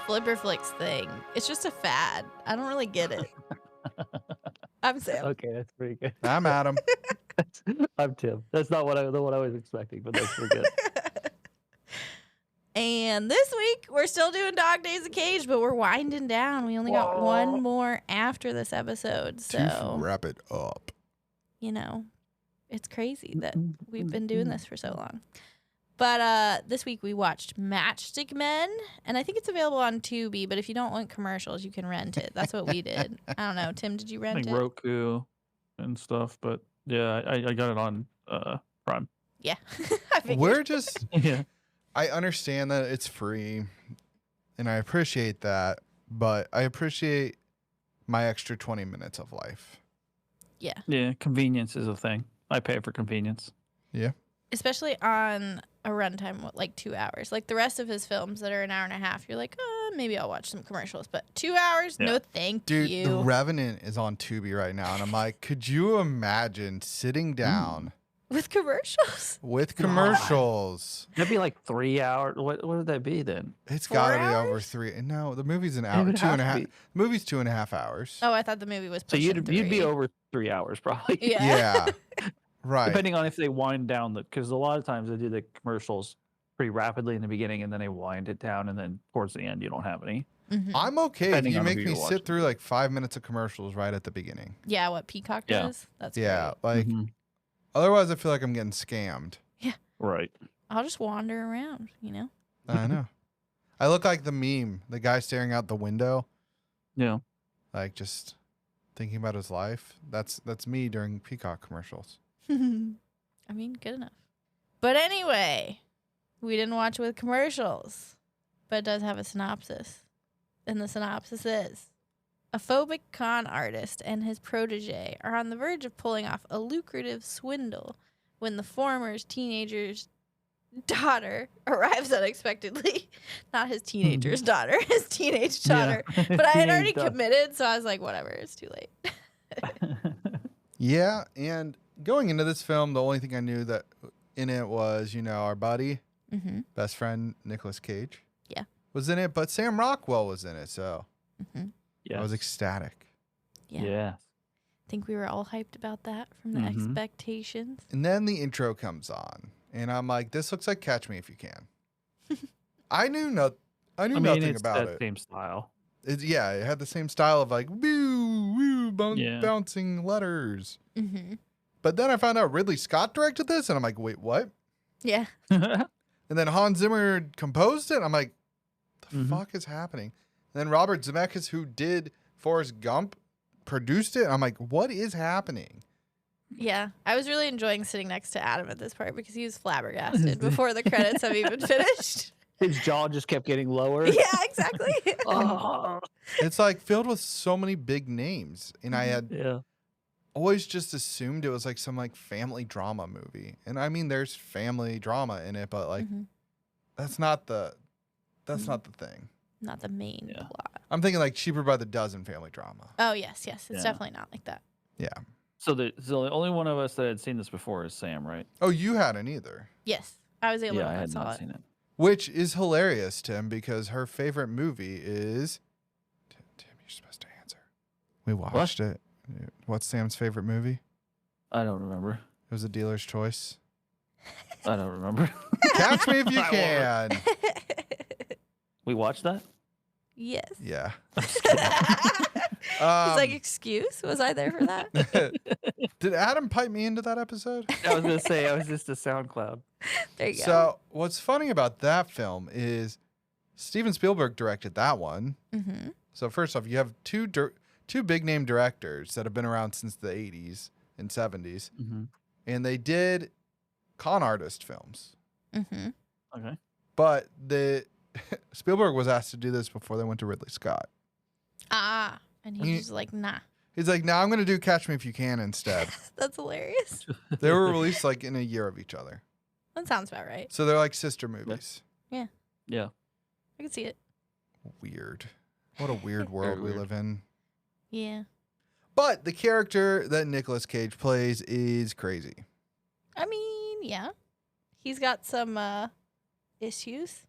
Flipper Flicks thing. It's just a fad. I don't really get it. I'm Sam. Okay, that's pretty good. I'm Adam. I'm Tim. That's not what I was expecting, but that's pretty good. And this week, we're still doing Dog Days of Cage, but we're winding down. We only got one more after this episode. So, To wrap it up. you know, it's crazy that we've been doing this for so long. But this week, we watched Matchstick Men, and I think it's available on Tubi, but if you don't want commercials, you can rent it. That's what we did. I don't know. Tim, did you rent Like it? Roku and stuff, but yeah, I got it on Prime. Yeah. I figured. We're just, Yeah. I understand that it's free, and I appreciate that, but I appreciate my extra 20 minutes of life. Yeah. Yeah, convenience is a thing. I pay for convenience. Yeah. Especially on a runtime, like 2 hours. Like the rest of his films that are an hour and a half, you're like, maybe I'll watch some commercials. But 2 hours? Yeah. No, thank Dude, you. The Revenant is on Tubi right now, and I'm like, could you imagine sitting down With commercials? with commercials? That'd be like 3 hours. What would that be then? It's 4 got to be over hours? 3. No, the movie's an It hour, would two and a have half. to be. The movie's 2.5 hours. Oh, I thought the movie was So pushing you'd be 3. over 3 hours probably. Yeah. Yeah. Right. Depending on if they wind down because a lot of times they do the commercials pretty rapidly in the beginning and then they wind it down and then towards the end you don't have any. Mhm. I'm okay if Depending you on make who me you're sit watching. through like 5 minutes of commercials right at the beginning. Yeah, what Peacock Yeah. does? That's Yeah. great. Like, Mhm. otherwise I feel like I'm getting scammed. Right. I'll just wander around, you know? I know. I look like the meme, the guy staring out the window, Yeah. like just thinking about his life. That's me during Peacock commercials. I mean, good enough. But anyway, we didn't watch it with commercials, but it does have a synopsis. And the synopsis is a phobic con artist and his protege are on the verge of pulling off a lucrative swindle when the former's teenager's daughter arrives unexpectedly. Not his teenager's daughter, his teenage daughter. But I had already committed, so I was like, whatever, it's too late. Yeah, and going into this film, the only thing I knew that in it was, our buddy, Mm-hmm. best friend, Nicolas Cage. Yeah. Was in it, but Sam Rockwell was in it, so Mm-hmm. Yes. I was ecstatic. Yeah. I think we were all hyped about that from the Mhm. expectations. And then the intro comes on, and I'm like, this looks like Catch Me If You Can. I knew nothing it's about that it. same style. It had the same style of like woo, Yeah. bouncing letters. Mm-hmm. But then I found out Ridley Scott directed this, and I'm like, wait, what? Yeah. And then Hans Zimmer composed it. I'm like, the Mhm. fuck is happening? And then Robert Zemeckis, who did Forrest Gump, produced it. I'm like, what is happening? Yeah. I was really enjoying sitting next to Adam at this part because he was flabbergasted before the credits have even finished. His jaw just kept getting lower. Yeah, exactly. Oh. It's like filled with so many big names, and I had Yeah. always just assumed it was like some like family drama movie. And I mean, there's family drama in it, but like Mhm. that's not the thing. Not the main Yeah. plot. I'm thinking like Cheaper by the Dozen family drama. Oh, yes. It's Yeah. definitely not like that. Yeah. So the only one of us that had seen this before is Sam, right? Oh, you hadn't either. Yes. I was the only Yeah, one I that had saw not it. seen it. Which is hilarious, Tim, because her favorite movie is. Tim, you're supposed to answer. We watched it. What's Sam's favorite movie? I don't remember. It was A Dealer's Choice. I don't remember. Catch Me If You I Can. We watched that? Yes. Yeah. He's like, excuse? Was I there for that? Did Adam pipe me into that episode? I was going to say, I was just a SoundCloud. There you go. So what's funny about that film is Steven Spielberg directed that one. Mm-hmm. So first off, you have two big name directors that have been around since the 80s and 70s, Mm-hmm. and they did con artist films. Mm-hmm. Okay. But the Spielberg was asked to do this before they went to Ridley Scott. Ah. And You- he's just like, nah. He's like, "No, I'm going to do Catch Me If You Can instead." That's hilarious. They were released like in a year of each other, That sounds about right. so they're like sister movies. Yeah. I can see it. Weird. What a weird world we weird. live in. Yeah. But the character that Nicolas Cage plays is crazy. I mean, yeah. He's got some issues.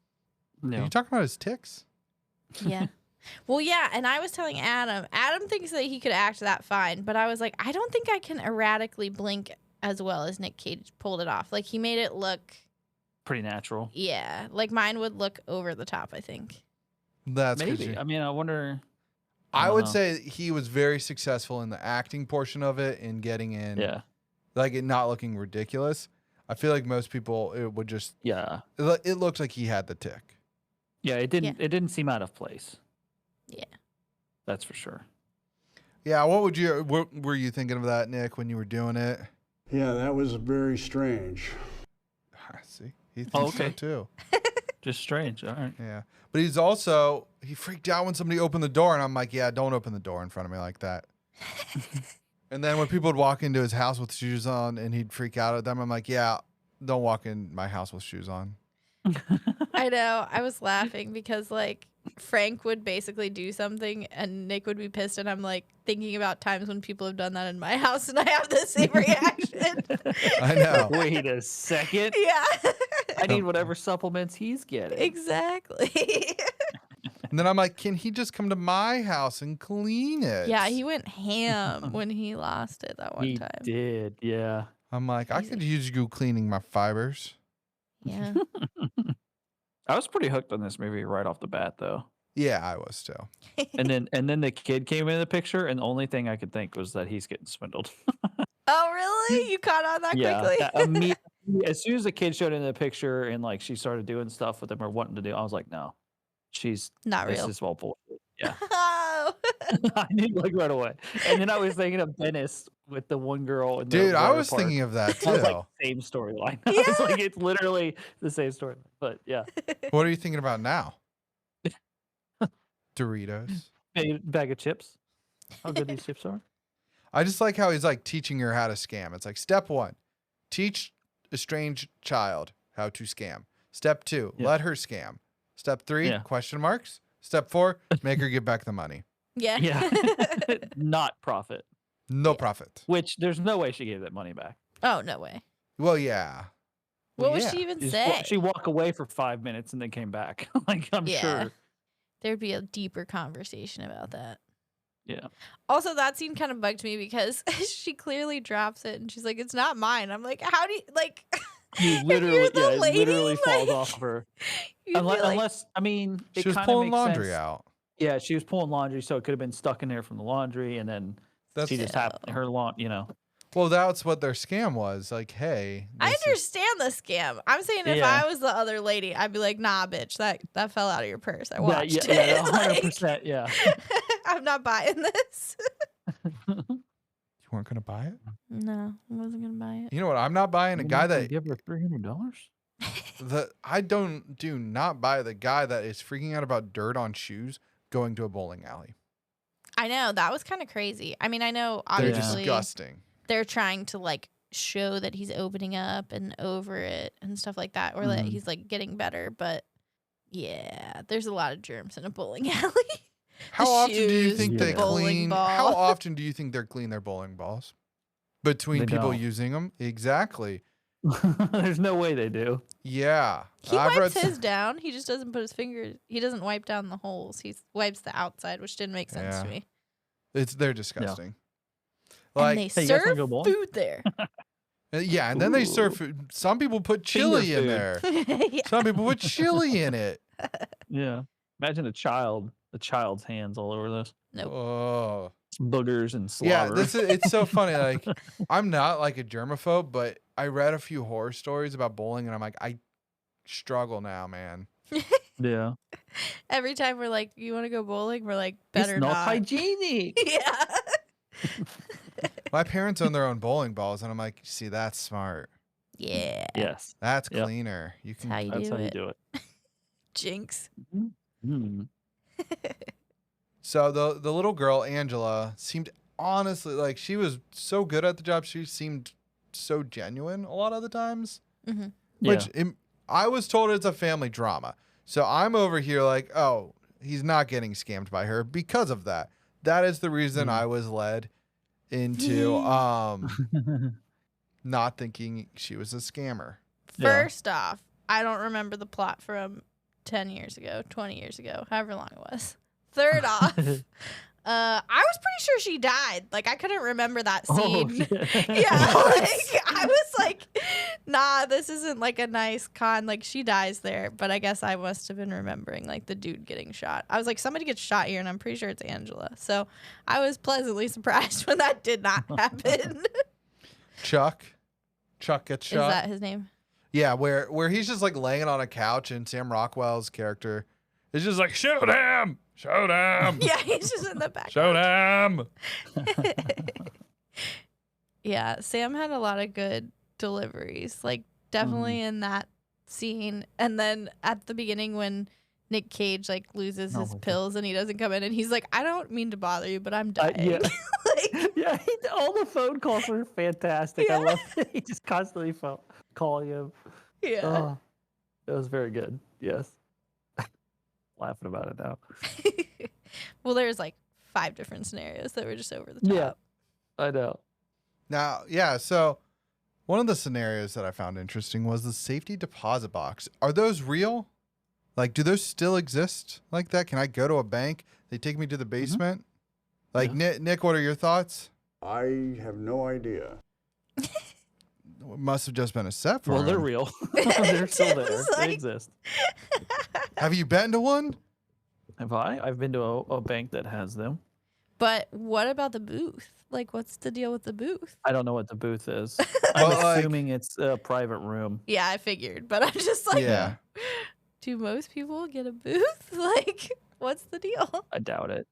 Are No. you talking about his ticks? Yeah. Well, yeah, and I was telling Adam thinks that he could act that fine, but I was like, I don't think I can erratically blink as well as Nick Cage pulled it off. Like, he made it look, Pretty natural. yeah, like mine would look over the top, I think. That's Maybe. I mean, I wonder. I don't would know. say he was very successful in the acting portion of it and getting in, Yeah. like it not looking ridiculous. I feel like most people, it would just, Yeah. it looks like he had the tick. Yeah. It didn't seem out of place. Yeah. That's for sure. Yeah, what were you thinking of that, Nick, when you were doing it? Yeah, that was very strange. See, he thinks okay. so too. Just strange. All right. Yeah, but he freaked out when somebody opened the door, and I'm like, yeah, don't open the door in front of me like that. And then when people would walk into his house with shoes on, and he'd freak out at them, I'm like, yeah, don't walk in my house with shoes on. I know. I was laughing because, like, Frank would basically do something and Nick would be pissed, and I'm like thinking about times when people have done that in my house and I have the same reaction. I know. Wait a second. Yeah. I need whatever supplements he's getting. Exactly. And then I'm like, can he just come to my house and clean it? Yeah, he went ham when he lost it that one He time. did. Yeah. I'm like, I could use you cleaning my fibers. Yeah. I was pretty hooked on this movie right off the bat, though. Yeah, I was too. And then the kid came into the picture, and the only thing I could think was that he's getting swindled. Oh, really? You caught on that quickly? As soon as the kid showed into the picture and like she started doing stuff with him or wanting to do, I was like, no, she's Not this real. is all bullshit. Yeah. Oh. I knew like right away. And then I was thinking of Dennis with the one girl. In the Dude, I water was park. thinking of that too. I was like, same storyline. I was like, it's literally the same story. But yeah, What are you thinking about now? Doritos. bag of chips. How good these chips are. I just like how he's like teaching her how to scam. It's like step 1, teach a strange child how to scam. Step 2, Yeah. let her scam. Step 3, Yeah. question marks. Step 4, make her give back the money. Yeah. Yeah. Not profit. No profit. Which there's no way she gave that money back. Oh, no way. Well, yeah. What Well, would yeah. she even She say? she walked away for 5 minutes and then came back. Like I'm Yeah. sure. There'd be a deeper conversation about that. Yeah. Also, that scene kind of bugged me because she clearly drops it and she's like, it's not mine. I'm like, how do you, like, You if literally, you're the yeah, it lady, literally falls like, off of her. you'd be like, Unless, I mean, it She was kinda pulling makes laundry sense. out. Yeah, she was pulling laundry, so it could have been stuck in there from the laundry, and then That's she just happened her well, that's what their scam was. Like, hey, I this is- understand the scam. I'm saying if Yeah. I was the other lady, I'd be like, nah, bitch, that fell out of your purse. I Yeah, watched yeah, it. Like, 100%. Yeah. I'm not buying this. you weren't gonna buy it. No, I wasn't going to buy it. You know what? I'm not buying a guy that give her $300. I do not buy the guy that is freaking out about dirt on shoes going to a bowling alley. I know. That was kind of crazy. I mean, I know, They're obviously, disgusting. they're trying to, like, show that he's opening up and over it and stuff like that, or that Mhm. he's, like, getting better. But, yeah, there's a lot of germs in a bowling alley. How often do you shoes, think the they bowling clean? ball. How often do you think they're clean their bowling balls? Between They people don't. using them, exactly. There's no way they do. Yeah, He I've wipes read his down. He just doesn't put his fingers. He doesn't wipe down the holes. He wipes the outside, which didn't make sense to Yeah. me. They're disgusting. And Like, they Hey, you guys wanna serve go bowling? food there. yeah, and then they serve Ooh. food. Some people put chili in food. there. Yeah. Some people put chili in it. Yeah. Imagine a child's hands all over this. Nope. Oh. Boogers and Yeah, slobber. it's so funny. Like, I'm not like a germaphobe, but I read a few horror stories about bowling, and I'm like, I struggle now, man. Yeah. Every time we're like, "You want to go bowling?" We're like, It's "Better not not." hygienic. Yeah. My parents own their own bowling balls, and I'm like, see, that's smart. Yeah. Yes. That's Yep. cleaner. You That's can. how you That's do how you it. do it. Jinx. Mm. So the little girl Angela seemed honestly like she was so good at the job. She seemed so genuine a lot of the times. Hmm. Which I was told it's a family drama. So I'm over here like, oh, he's not getting scammed by her because of that. That is the reason I was led into not thinking she was a scammer. Yeah. First off, I don't remember the plot from 10 years ago, 20 years ago, however long it was. Third off, I was pretty sure she died. Like, I couldn't remember that scene. Oh, Yeah, like, I was like, nah, this isn't like a nice con. Like, she dies there. But I guess I must have been remembering like the dude getting shot. I was like, somebody gets shot here, and I'm pretty sure it's Angela. So I was pleasantly surprised when that did not happen. Chuck gets shot. Is that his name? Yeah, where he's just like laying on a couch and Sam Rockwell's character is just like, shoot him! Shoot him! Yeah, he's just in the back. Shoot him! Yeah, Sam had a lot of good deliveries. Like, definitely in that scene. And then at the beginning when Nick Cage like loses his pills and he doesn't come in and he's like, I don't mean to bother you, but I'm dying. Yeah. Like, Yeah, all the phone calls were fantastic. Yeah. I love it. He just constantly calling him. yeah. Oh, it was very good. Yes. Laughing about it now. Well, there's like 5 different scenarios that were just over the top. Yeah, I know. Now, yeah, so one of the scenarios that I found interesting was the safety deposit box. Are those real? Like, do those still exist like that? Can I go to a bank? They take me to the basement? Like, Yeah. Nick, what are your thoughts? I have no idea. It must have just been a set for Well, him. they're real. They're still there. Just like- They exist. Have you been to one? Have I? I've been to a bank that has them. But what about the booth? Like, what's the deal with the booth? I don't know what the booth is. Well, I'm like- assuming it's a private room. Yeah, I figured, but I'm just like, Yeah. do most people get a booth? Like, what's the deal? I doubt it.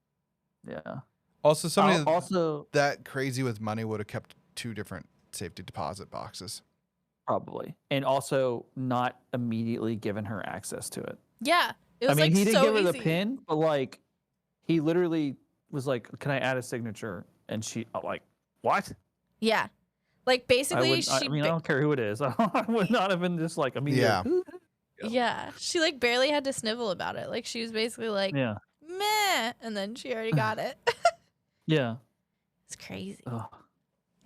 Yeah. Also, somebody Also, that crazy with money would have kept 2 different safety deposit boxes. probably. And also not immediately given her access to it. Yeah, it was I mean, like he didn't so give her the easy. pin, but like, he literally was like, "Can I add a signature?" And she, like, what? Yeah, like basically, I mean, I don't care who it is. I would not have been just like immediately. Yeah. yeah, she like barely had to snivel about it. Like she was basically like, Yeah. meh, and then she already got it. Yeah. It's crazy. Ugh.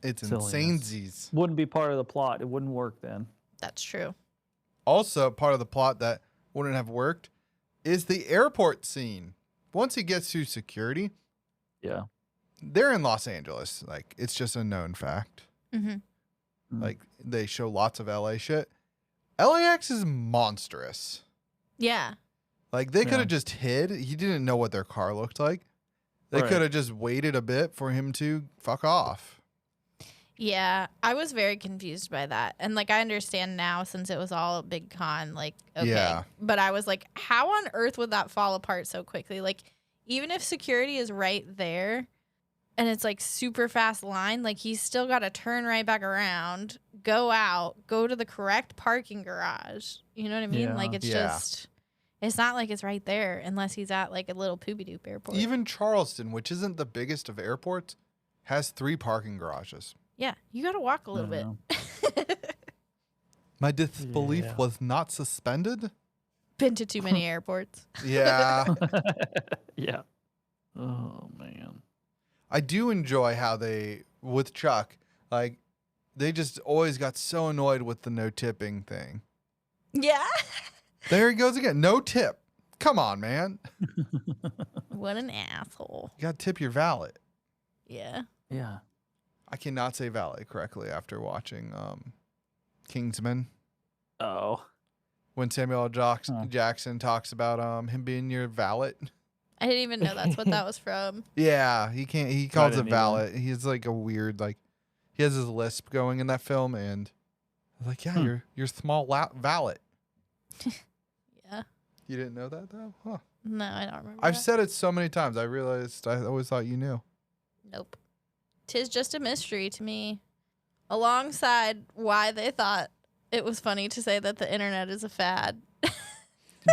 It's Silliness. insane-sies. Wouldn't be part of the plot. It wouldn't work then. That's true. Also, part of the plot that wouldn't have worked is the airport scene. Once he gets through security, Yeah. they're in Los Angeles. Like, it's just a known fact. Mm-hmm. Mm. Like, they show lots of LA shit. LAX is monstrous. Yeah, Like, they could Yeah. have just hid. He didn't know what their car looked like. They Right. could have just waited a bit for him to fuck off. yeah. I was very confused by that, and like I understand now since it was all a big con. Like, okay, Yeah. but I was like, how on earth would that fall apart so quickly? Like, even if security is right there, and it's like super fast line, like he's still got to turn right back around, go out, go to the correct parking garage. You know what I mean? Yeah. Like it's Yeah. just, it's not like it's right there unless he's at like a little poopy doop airport. Even Charleston, which isn't the biggest of airports, has 3 parking garages. yeah, you got to walk a little bit. know. My disbelief Yeah. was not suspended. Been to too many airports. Yeah. Yeah. Oh man. I do enjoy how they, with Chuck, like, they just always got so annoyed with the no tipping thing. Yeah. There he goes again. No tip. Come on, man. What an asshole. You got to tip your valet. Yeah. Yeah. I cannot say valet correctly after watching Kingsman. Oh. When Samuel L. Huh. Jackson talks about him being your valet. I didn't even know that's what that was from. Yeah, he can't. He calls it didn't either. valet. He's like a weird, like, he has his lisp going in that film, and I was like, yeah, you're small valet. Yeah. You didn't know that though? Huh. No, I don't remember. I've that. said it so many times. I realized I always thought you knew. Nope. 'Tis just a mystery to me. Alongside why they thought it was funny to say that the internet is a fad.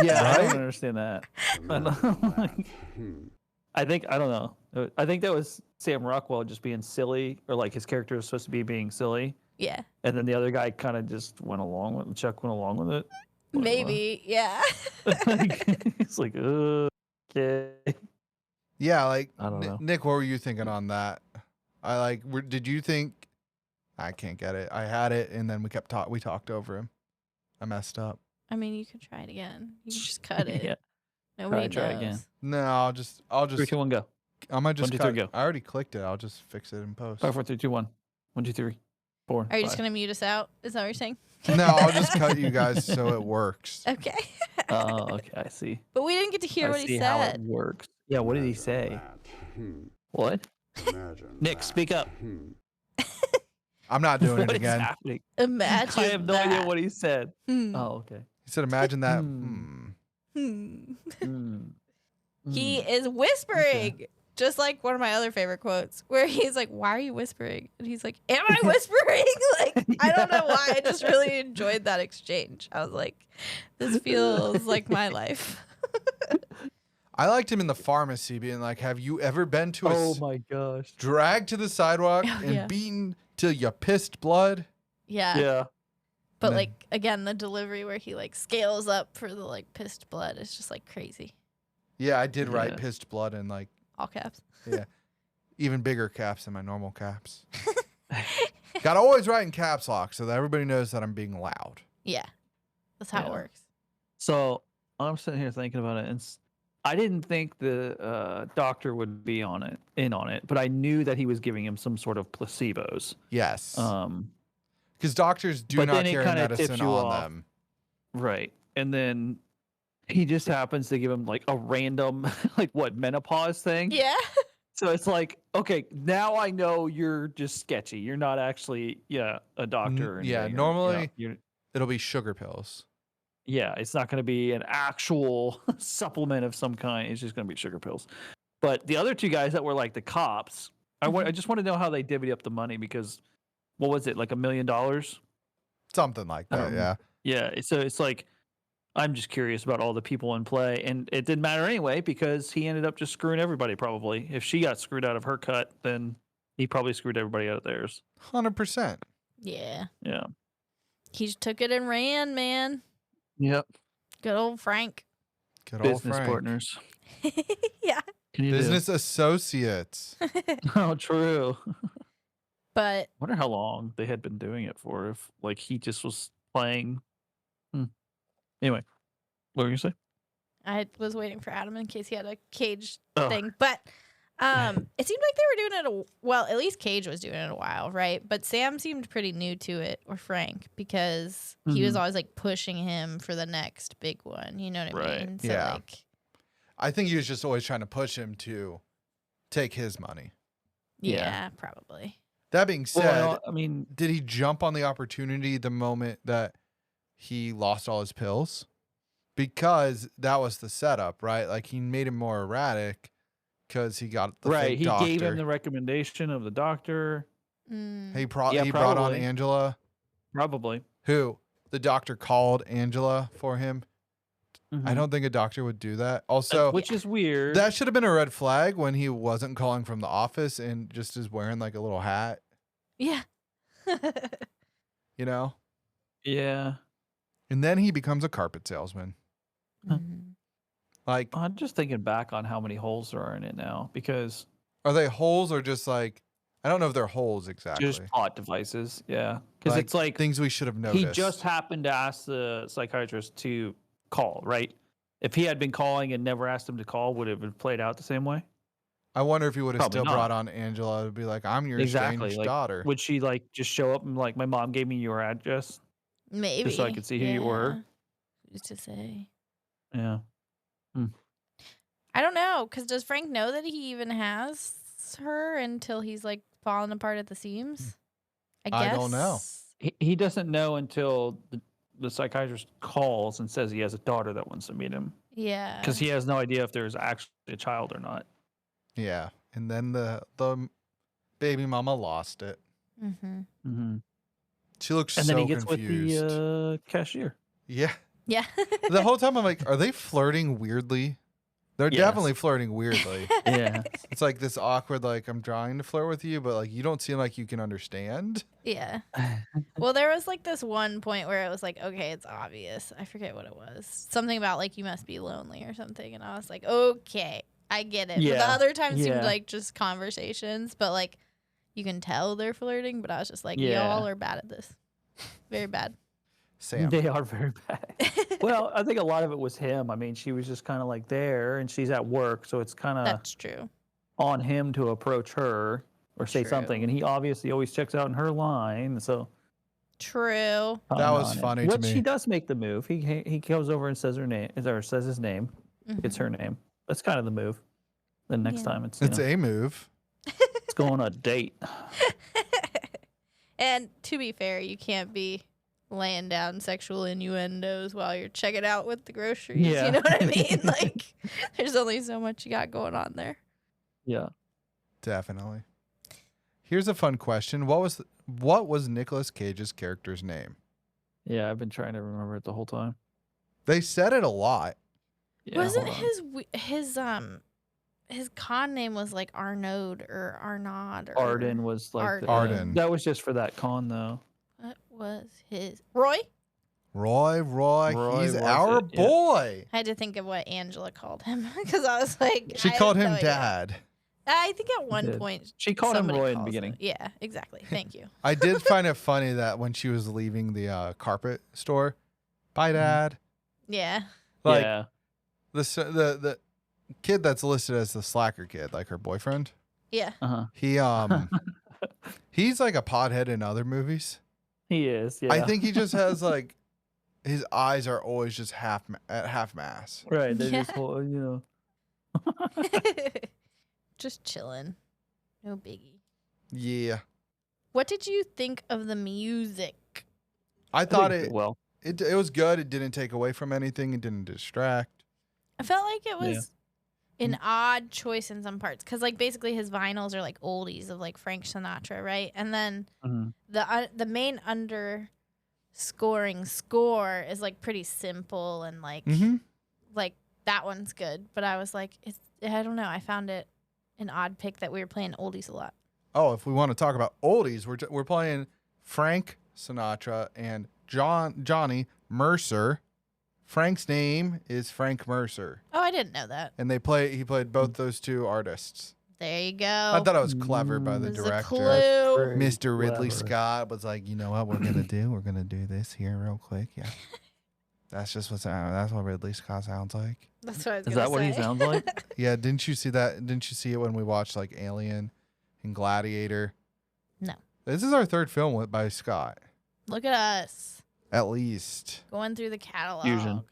Yeah, I Right? don't understand that. I Remember don't- that. I don't know. I think that was Sam Rockwell just being silly, or like his character was supposed to be being silly, Yeah. and then the other guy kind of just went along with Chuck went along with it. Like, Maybe. Yeah. what? It's like, okay. Yeah, like I don't know. Nick, what were you thinking on that? I like. Did you think? I can't get it. I had it, and then we talked over him. I messed up. I mean, you could try it again. You can just cut it. Yeah. Nobody Try knows. again. No, I'll just 3, 2, 1, go. I might just 1, 2, cut. 3, go. I already clicked it. I'll just fix it in post. 5, 4, 3, 2, 1. 1, 2, 3, 4. Are you just 5. going to mute us out? Is that what you're saying? No, I'll just cut you guys so it works. Okay. Oh, okay. I see. But we didn't get to hear I what he see how it said. works. Yeah, what did he say? That. What? Imagine Nick, that. speak up. I'm not doing What it is again. happening? Imagine I have no that. idea what he said. Hmm. Oh, okay. He said, "Imagine that." Hmm. Hmm. Mm. He Mm. is whispering, just like one of my other favorite quotes, where he's like, "Why are you whispering?" And he's like, "Am I whispering?" Like, I don't know why. I just really enjoyed that exchange. I was like, "This feels like my life." I liked him in the pharmacy, being like, "Have you ever been to Oh my gosh. dragged to the sidewalk Oh, and yeah. beaten till you pissed blood?" Yeah. Yeah. But No. like again, the delivery where he like scales up for the like pissed blood is just like crazy. Yeah, I did write Yeah. pissed blood in like All caps. even bigger caps than my normal caps. Gotta always write in caps lock so that everybody knows that I'm being loud. Yeah. That's how it Yeah. works. So I'm sitting here thinking about it, and I didn't think the doctor would be in on it, but I knew that he was giving him some sort of placebos. Yes. Um, Because doctors do but not then it carry kinda tips medicine you on off. them. right, and then he just happens to give him like a random, like what menopause thing. Yeah. So it's like, okay, now I know you're just sketchy. You're not actually, a doctor. Or Yeah, anything, or, normally- you're, It'll be sugar pills. yeah, it's not going to be an actual supplement of some kind. It's just going to be sugar pills. But the other two guys that were like the cops, I just want to know how they divvied up the money because, what was it, like $1 million? Something like that, yeah. Yeah, so it's like, I'm just curious about all the people in play, and it didn't matter anyway because he ended up just screwing everybody. Probably, if she got screwed out of her cut, then he probably screwed everybody out of theirs. 100%. Yeah. Yeah. He just took it and ran, man. Yep. Good old Frank. Good old Business Frank. partners. Yeah. Can you do? Business associates. Oh, true. But Wonder how long they had been doing it for. If like he just was playing. Anyway, what were you gonna say? I was waiting for Adam in case he had a Cage Oh. thing. But it seemed like they were doing it well, at least Cage was doing it a while, right? But Sam seemed pretty new to it, or Frank, because he was Mhm. always like pushing him for the next big one. You know what I Right. mean? So Yeah. like I think he was just always trying to push him to take his money. yeah, Yeah. probably. That being said, Well, I mean, did he jump on the opportunity the moment that he lost all his pills? Because that was the setup, right? Like he made him more erratic because he got the right? fake He doctor. gave him the recommendation of the doctor. Mm. he Yeah, brought on probably. Angela, Probably. who the doctor called Angela for him. I Mhm. don't think a doctor would do that. Also, Which is weird. that should have been a red flag when he wasn't calling from the office and just is wearing like a little hat, Yeah. you know? Yeah. And then he becomes a carpet salesman. Mhm. Like, I'm just thinking back on how many holes there are in it now because are they holes or just like, I don't know if they're holes exactly. just plot devices. Yeah. Because it's like things we should have noticed. he just happened to ask the psychiatrist to call, right? If he had been calling and never asked him to call, would it have played out the same way? I wonder if he would have Probably still not. brought on Angela to be like, I'm your Exactly. estranged Like, daughter. would she like just show up and like, my mom gave me your address? Maybe. so I could see who you were? Yeah. Who's to say? Yeah. I don't know, because does Frank know that he even has her until he's like falling apart at the seams? I guess. I don't know. He doesn't know until the psychiatrist calls and says he has a daughter that wants to meet him Yeah. because he has no idea if there's actually a child or not. Yeah. And then the baby mama lost it. Mm-hmm. Mm-hmm. She looks And so then he gets confused. with the cashier. Yeah. Yeah. The whole time I'm like, are they flirting weirdly? They're Yes. definitely flirting weirdly. Yeah. It's like this awkward, like, I'm trying to flirt with you, but like, you don't seem like you can understand. Yeah. Well, there was like this one point where it was like, okay, it's obvious. I forget what it was. Something about like you must be lonely or something. And I was like, okay, I get it. But the Yeah. other times seemed Yeah. like just conversations, but like you can tell they're flirting. But I was just like, Yeah. y'all are bad at this. Very bad. Sam. They are very bad. Well, I think a lot of it was him. I mean, she was just kind of like there, and she's at work, so it's kind of That's true. on him to approach her or say something, True. and he obviously always checks out in her line. So True. That was on it. funny to But me. she does make the move. He goes over and says her name, or says his name. It's her name. That's kind of the move. Then next Yeah. time it's It's a move. let's go on a date. And to be fair, you can't be laying down sexual innuendos while you're checking out with the groceries. Yeah. You know what I mean? Like, there's only so much you got going on there. Yeah. Definitely. Here's a fun question. What was Nicolas Cage's character's name? Yeah, I've been trying to remember it the whole time. They said it a lot. Yeah, Wasn't hold on. his con name was like Arnaud or Arnaud or Arden was like Arden. That was just for that con though. What was his Roy? Roy, Roy he's was our it, yeah. boy. I had to think of what Angela called him because I was like, She I have called no him idea. Dad. I think at one did. point She called him somebody Roy in the calls beginning. it- Yeah, exactly. Thank you. I did find it funny that when she was leaving the carpet store, bye, Dad. Yeah. Like yeah. the kid that's listed as the slacker kid, like her boyfriend. Yeah. Uh-huh. He he's like a pothead in other movies. He is. Yeah. I think he just has like his eyes are always just at half mass. right. They Yeah. just hold, Just chilling. No biggie. Yeah, What did you think of the music? I I thought think it well. it was good. It didn't take away from anything. It didn't distract. I felt like it Yeah. was an odd choice in some parts because, like, basically his vinyls are like oldies of like Frank Sinatra, right? And then Mhm. the main underscoring score is like pretty simple and like Mm-hmm. like that one's good. But I was like, I don't know. I found it an odd pick that we were playing oldies a lot. Oh, if we want to talk about oldies, we're playing Frank Sinatra and Johnny Mercer. Frank's name is Frank Mercer, Oh, I didn't know that. and he played both those two artists. There you go. I thought it was clever by the It was a director. clue. Very Mr. Ridley clever. Scott was like, you know what we're gonna do? We're gonna do this here real quick. Yeah, that's what Ridley Scott sounds like. That's what I was Is gonna that what he say. sounds like? Yeah, didn't you see that? Didn't you see it when we watched like Alien and Gladiator? No. This is our third film by Scott, Look at us at least. going through the catalog. Fusion.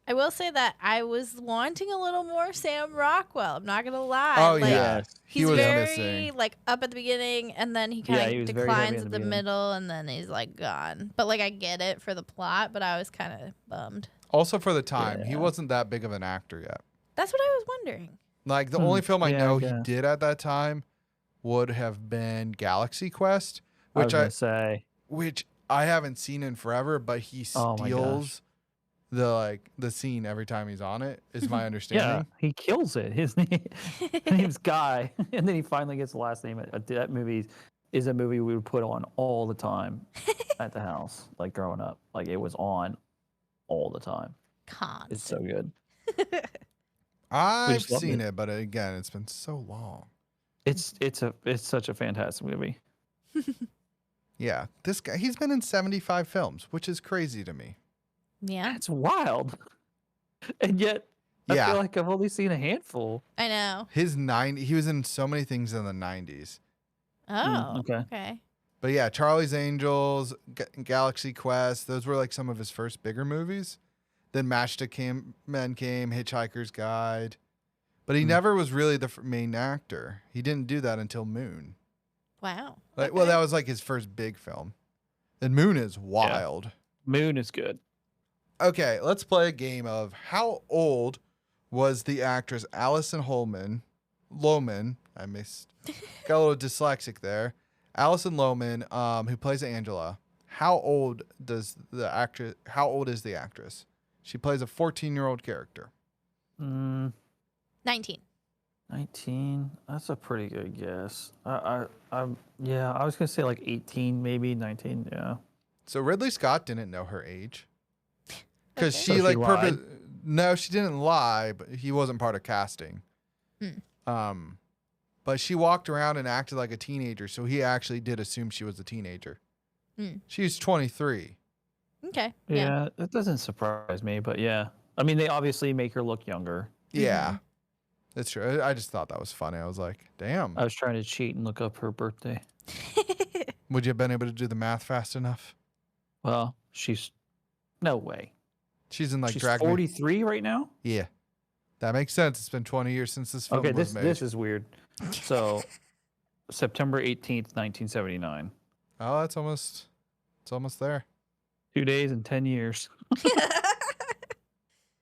I will say that I was wanting a little more Sam Rockwell. I'm not gonna lie. Oh Like, yeah, Yes. he He's was very missing. like up at the beginning, and then he Yeah, kind he of was very heavy declines in at the the beginning. middle, and then he's like gone. But like I get it for the plot, but I was kind of bummed. Also for the time, he Yeah. wasn't that big of an actor yet. That's what I was wondering. Like the only film I Yeah, know I he guess. did at that time would have been Galaxy Quest, I was which gonna say. which I haven't seen in forever, but he Oh my steals the scene every time he's on it, is my Yeah, understanding. he kills it. His name's Guy, and then he finally gets the last name. That movie is a movie we would put on all the time at the house, like growing up. Like it was on all the time. Constant. It's so good. I've just loved seen it. it, but again, it's been so long. It's such a fantastic movie. Yeah, this guy, he's been in 75 films, which is crazy to me. Yeah, It's wild, and yet I Yeah. feel like I've only seen a handful. I know. He was in so many things in the 90s. Oh, okay. okay. But yeah, Charlie's Angels, Galaxy Quest, those were like some of his first bigger movies. Then Matchstick Men came, Hitchhiker's Guide. But he never was really the main actor. He didn't do that until Moon. Wow. Like, well, that was like his first big film. And Moon is wild. Moon is good. Okay, let's play a game of how old was the actress Allison Lohman. I got a little dyslexic there. Allison Lohman, who plays Angela. How old is the actress? She plays a 14-year-old character. 19. 19. That's a pretty good guess. I was gonna say like 18, maybe 19. Yeah. So Ridley Scott didn't know her age. Because Okay. she So she like lied? No, she didn't lie, but he wasn't part of casting. But she walked around and acted like a teenager, so he actually did assume she was a teenager. Mm. She was 23. Okay. Yeah, that doesn't surprise me, but yeah. I mean, they obviously make her look younger. Yeah, that's true. I just thought that was funny. I was like, damn. I was trying to cheat and look up her birthday. Would you have been able to do the math fast enough? Well, she's no way. She's in like She's Drag Me. 43 right now. Yeah, that makes sense. It's been 20 years since this film Okay, was made. this is weird. So, September 18th, 1979. Oh, it's almost there. 2 days and 10 years.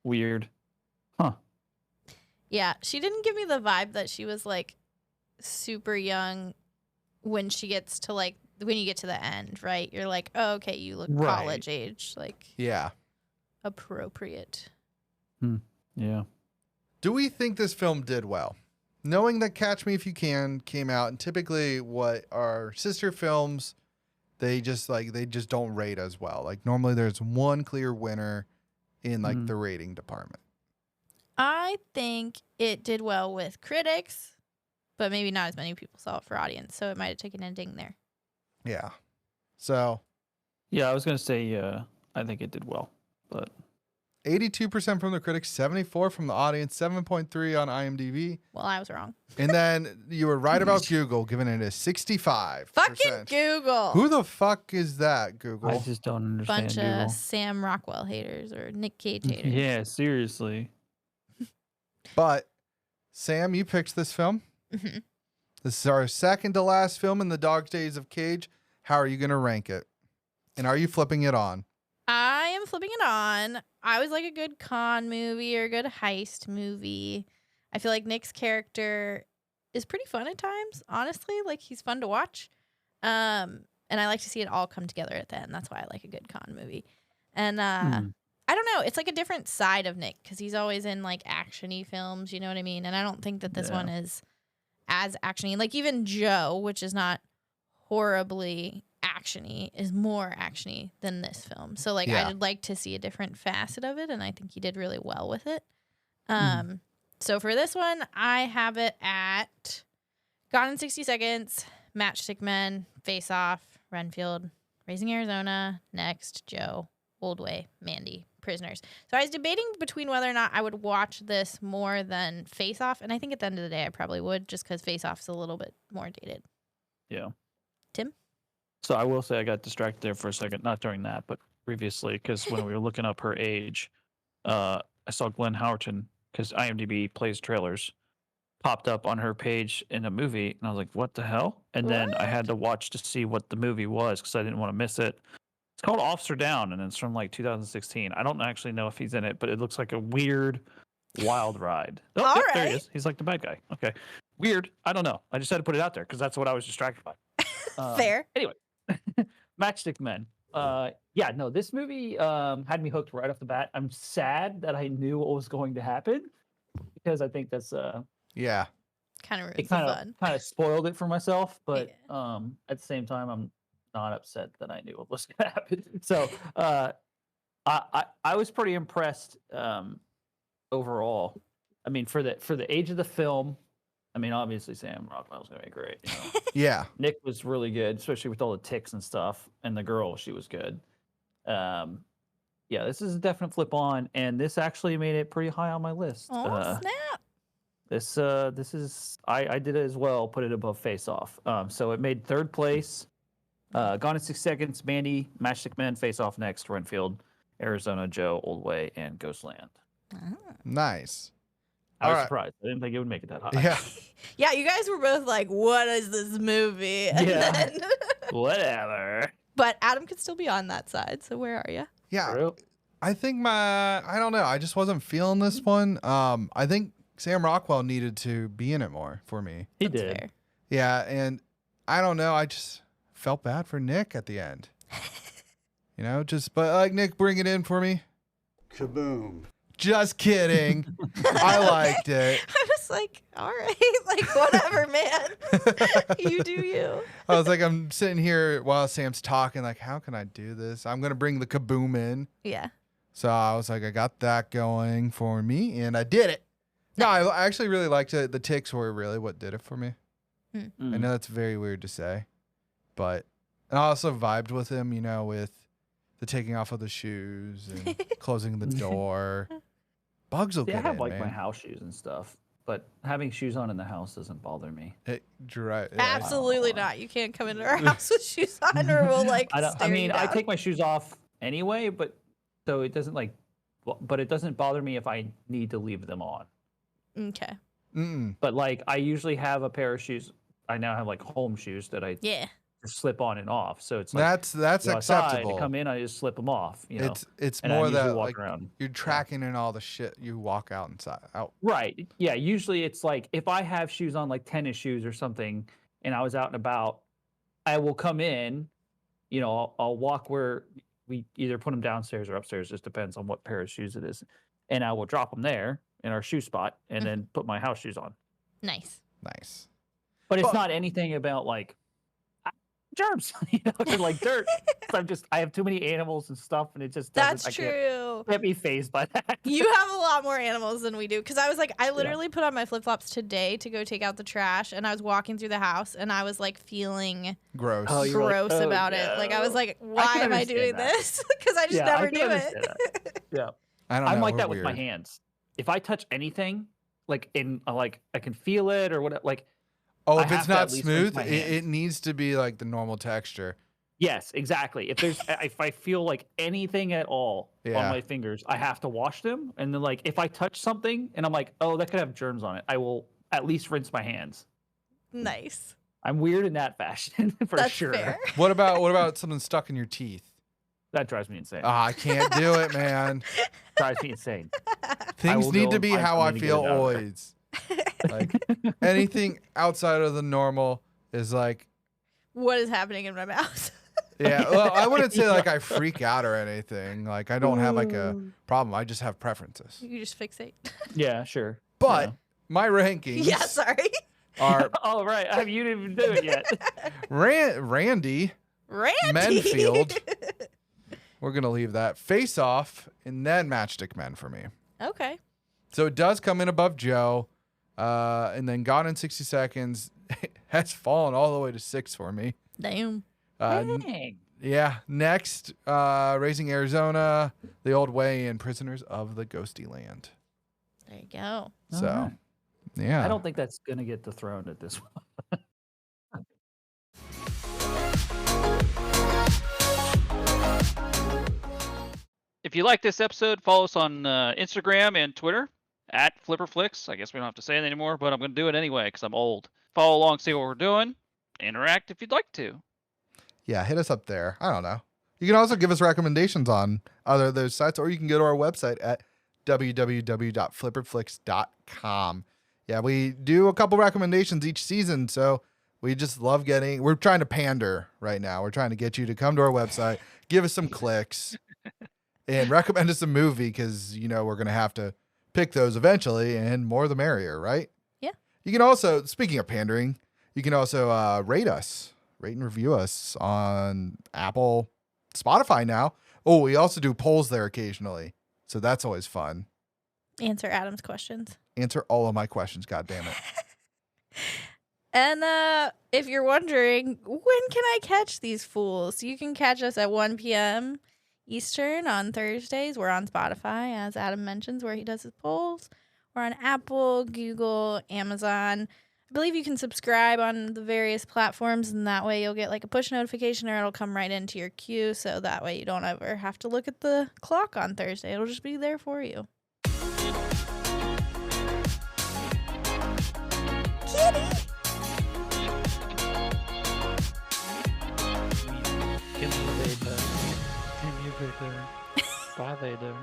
Weird. Huh. Yeah, she didn't give me the vibe that she was like super young when she gets to like when you get to the end, right? You're like, oh, okay, you look Right. college age, like Yeah. appropriate. Yeah. Do we think this film did well? Knowing that Catch Me If You Can came out, and typically what our sister films, they just don't rate as well. Like normally there's one clear winner in like the rating department. I think it did well with critics, but maybe not as many people saw it for audience, so it might have taken a ding there. Yeah. So Yeah, I was going to say, I think it did well, but 82% from the critics, 74 from the audience, 7.3 on IMDb. Well, I was wrong. And then you were right about Google, giving it a 65%. Fucking Google. Who the fuck is that, Google? I just don't understand Bunch Google. of Sam Rockwell haters or Nick Cage haters. Yeah, seriously. But Sam, you picked this film. Mhm. This is our second to last film in the Dog Days of Cage. How are you going to rank it? And are you flipping it on? I am flipping it on. I always like a good con movie or a good heist movie. I feel like Nick's character is pretty fun at times, honestly. Like, he's fun to watch. And I like to see it all come together at the end. That's why I like a good con movie. And I don't know. It's like a different side of Nick because he's always in like action-y films. You know what I mean? And I don't think that this one is as action-y. Like even Joe, which is not horribly action-y, is more action-y than this film. So like Yeah. I'd like to see a different facet of it, and I think he did really well with it. So for this one, I have it at Gone in 60 Seconds, Matchstick Men, Face Off, Renfield, Raising Arizona, Next, Joe, Old Way, Mandy, Prisoners. So I was debating between whether or not I would watch this more than Face Off, and I think at the end of the day I probably would, just because Face Off is a little bit more dated. Yeah. Tim? So I will say I got distracted there for a second, not during that, but previously, because when we were looking up her age, I saw Glenn Howerton, because IMDb plays trailers, popped up on her page in a movie, and I was like, what the hell? And then I had to watch to see what the movie was, because I didn't want to miss it. It's called Officer Down, and it's from like 2016. I don't actually know if he's in it, but it looks like a weird, wild ride. Oh, All yep, there he right. is. He's like the bad guy. Okay. Weird. I don't know. I just had to put it out there because that's what I was distracted by. Fair. Anyway, Matchstick Men. Yeah, no, this movie had me hooked right off the bat. I'm sad that I knew what was going to happen because I think that's Yeah. Kind of ruins it the kind fun. of spoiled it for myself. But at the same time, I'm not upset that I knew what was going to happen. So I was pretty impressed overall. I mean, for the age of the film, I mean, obviously Sam Rockwell's gonna be great. You know? Yeah. Nick was really good, especially with all the ticks and stuff. And the girl, she was good. Yeah, this is a definite flip on, and this actually made it pretty high on my list. Oh, snap. This is I did it as well, put it above Face Off. So it made third place. Gone in 6 Seconds, Mandy, Matchstick Men, Face Off next, Renfield, Arizona, Joe, Old Way, and Ghostland. Nice. I was All right. surprised. I didn't think it would make it that high. Yeah. Yeah, you guys were both like, what is this movie? And Yeah. then- Whatever. but Adam could still be on that side, so where are you? Yeah. True. I think I don't know. I just wasn't feeling this one. I think Sam Rockwell needed to be in it more for me. He That's did. fair. Yeah. And I don't know. I just felt bad for Nick at the end. But like, Nick, bring it in for me. Kaboom. Just kidding. I liked it. I was like, all right, like whatever, man. You do you. I was like, I'm sitting here while Sam's talking, like, how can I do this? I'm going to bring the kaboom in. Yeah. So I was like, I got that going for me, and I did it. No, I actually really liked it. The ticks were really what did it for me. I know that's very weird to say, but and I also vibed with him, with the taking off of the shoes and closing the door. Bugs will See, I get have in, like man. my house shoes and stuff, but having shoes on in the house doesn't bother me. Absolutely not. You can't come into our house with shoes on, or we'll like. I stare you mean, I down. take my shoes off anyway, but so it doesn't like, but it doesn't bother me if I need to leave them on. Okay. But like, I usually have a pair of shoes. I now have like home shoes that I Yeah. just slip on and off. So it's like That's go outside, acceptable. to come in, I just slip them off. You know, It's and I more usually that walk like around. you're tracking in all the shit you walk out. Right. Yeah. Usually it's like if I have shoes on, like tennis shoes or something, and I was out and about, I will come in, you know, I'll walk where we either put them downstairs or upstairs, just depends on what pair of shoes it is. And I will drop them there in our shoe spot and then put my house shoes on. Nice. Nice. But it's not anything about like germs, you know, or like dirt. I have too many animals and stuff, and it just doesn't. That's true. Can't be phased by that. You have a lot more animals than we do. Because I was like, I literally put on my flip flops today to go take out the trash, and I was walking through the house, and I was like feeling Gross. Oh, you're like, gross "Oh, about it. Like I was like, why can am I understand doing that. this? Because I just Yeah, never I can do it. understand that. Yeah, I don't know. I'm like we're that with my weird. hands. If I touch anything, like I can feel it or whatever. Like, Oh, I if have it's to at not least rinse smooth, my it hands. needs to be like the normal texture. yes, exactly. If I feel like anything at all on Yeah. my fingers, I have to wash them. And then like if I touch something and I'm like, oh, that could have germs on it, I will at least rinse my hands. Nice. I'm weird in that fashion for That's sure. fair. What about something stuck in your teeth? That drives me insane. I can't do it, man. Drives me insane. Things will need go to and be find how I something to get feel it out of there. always. Like anything outside of the normal is like, What is happening in my mouth? yeah. Well, I wouldn't say like I freak out or anything. Like I don't have like a problem. I just have preferences. You just fixate. Yeah, sure. But Yeah. my rankings Yeah, sorry. are Oh right, you didn't even do it yet. Randy Randy. Menfield. We're gonna leave that Face Off and then Matchstick Men for me. Okay. So it does come in above Joe, and then Gone in 60 Seconds has fallen all the way to 6 for me. Damn. Dang. Yeah. Next, Raising Arizona, The Old Way, and Prisoners of the Ghosty Land. There you go. So, Alright. yeah. I don't think that's gonna get dethroned at this one. If you like this episode, follow us on Instagram and Twitter at FlipperFlix. I guess we don't have to say it anymore, but I'm going to do it anyway because I'm old. Follow along, see what we're doing. Interact if you'd like to. Yeah, hit us up there. I don't know. You can also give us recommendations on other of those sites, or you can go to our website at www.flipperflix.com. Yeah, we do a couple recommendations each season, so we just love we're trying to pander right now. We're trying to get you to come to our website, give us some clicks, and recommend us a movie because, you know, we're going to have to pick those eventually, and more the merrier, right? Yeah. You can also, speaking of pandering, you can also rate and review us on Apple, Spotify now. Oh, we also do polls there occasionally, so that's always fun. Answer Adam's questions. Answer all of my questions, God damn it. And if you're wondering, when can I catch these fools? You can catch us at 1 p.m. Eastern on Thursdays. We're on Spotify, as Adam mentions, where he does his polls. We're on Apple, Google, Amazon. I believe you can subscribe on the various platforms, and that way you'll get like a push notification or it'll come right into your queue, so that way you don't ever have to look at the clock on Thursday. It'll just be there for you. Kitty! Can you Vader? Bye, Vader.